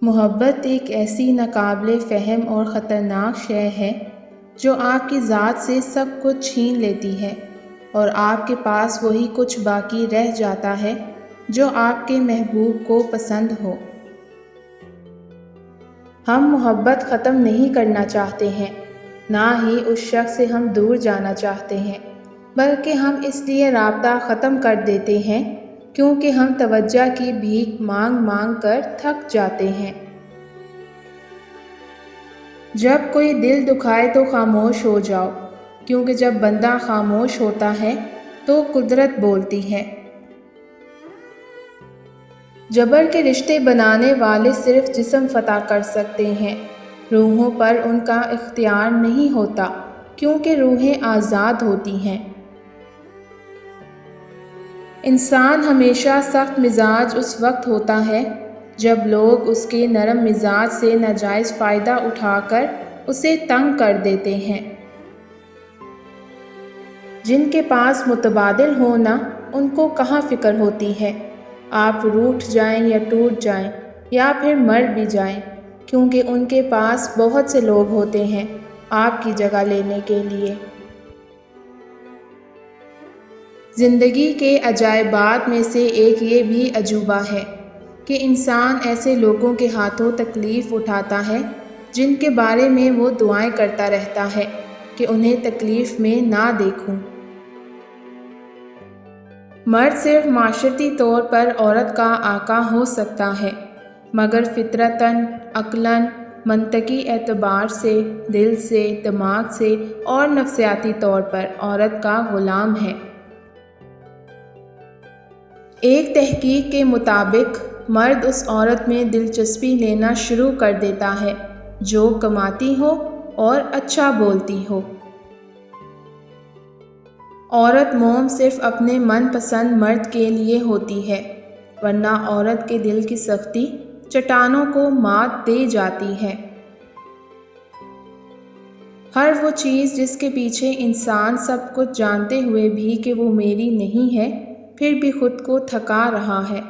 محبت ایک ایسی ناقابل فہم اور خطرناک شے ہے جو آپ کی ذات سے سب کچھ چھین لیتی ہے اور آپ کے پاس وہی کچھ باقی رہ جاتا ہے جو آپ کے محبوب کو پسند ہو۔ ہم محبت ختم نہیں کرنا چاہتے ہیں، نہ ہی اس شخص سے ہم دور جانا چاہتے ہیں، بلکہ ہم اس لیے رابطہ ختم کر دیتے ہیں کیونکہ ہم توجہ کی بھیک مانگ مانگ کر تھک جاتے ہیں۔ جب کوئی دل دکھائے تو خاموش ہو جاؤ، کیونکہ جب بندہ خاموش ہوتا ہے تو قدرت بولتی ہے۔ جبر کے رشتے بنانے والے صرف جسم فتح کر سکتے ہیں، روحوں پر ان کا اختیار نہیں ہوتا کیونکہ روحیں آزاد ہوتی ہیں۔ انسان ہمیشہ سخت مزاج اس وقت ہوتا ہے جب لوگ اس کے نرم مزاج سے ناجائز فائدہ اٹھا کر اسے تنگ کر دیتے ہیں۔ جن کے پاس متبادل ہونا ان کو کہاں فکر ہوتی ہے، آپ روٹھ جائیں یا ٹوٹ جائیں یا پھر مر بھی جائیں، کیونکہ ان کے پاس بہت سے لوگ ہوتے ہیں آپ کی جگہ لینے کے لیے۔ زندگی کے عجائبات میں سے ایک یہ بھی عجوبہ ہے کہ انسان ایسے لوگوں کے ہاتھوں تکلیف اٹھاتا ہے جن کے بارے میں وہ دعائیں کرتا رہتا ہے کہ انہیں تکلیف میں نہ دیکھوں۔ مرد صرف معاشرتی طور پر عورت کا آقا ہو سکتا ہے، مگر فطرتاً، عقلاً، منطقی اعتبار سے، دل سے، دماغ سے اور نفسیاتی طور پر عورت کا غلام ہے۔ ایک تحقیق کے مطابق مرد اس عورت میں دلچسپی لینا شروع کر دیتا ہے جو کماتی ہو اور اچھا بولتی ہو۔ عورت موم صرف اپنے من پسند مرد کے لیے ہوتی ہے، ورنہ عورت کے دل کی سختی چٹانوں کو مات دے جاتی ہے۔ ہر وہ چیز جس کے پیچھے انسان سب کچھ جانتے ہوئے بھی کہ وہ میری نہیں ہے، پھر بھی خود کو تھکا رہا ہے،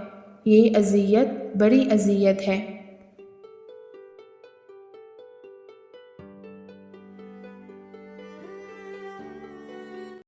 یہ اذیت بڑی اذیت ہے۔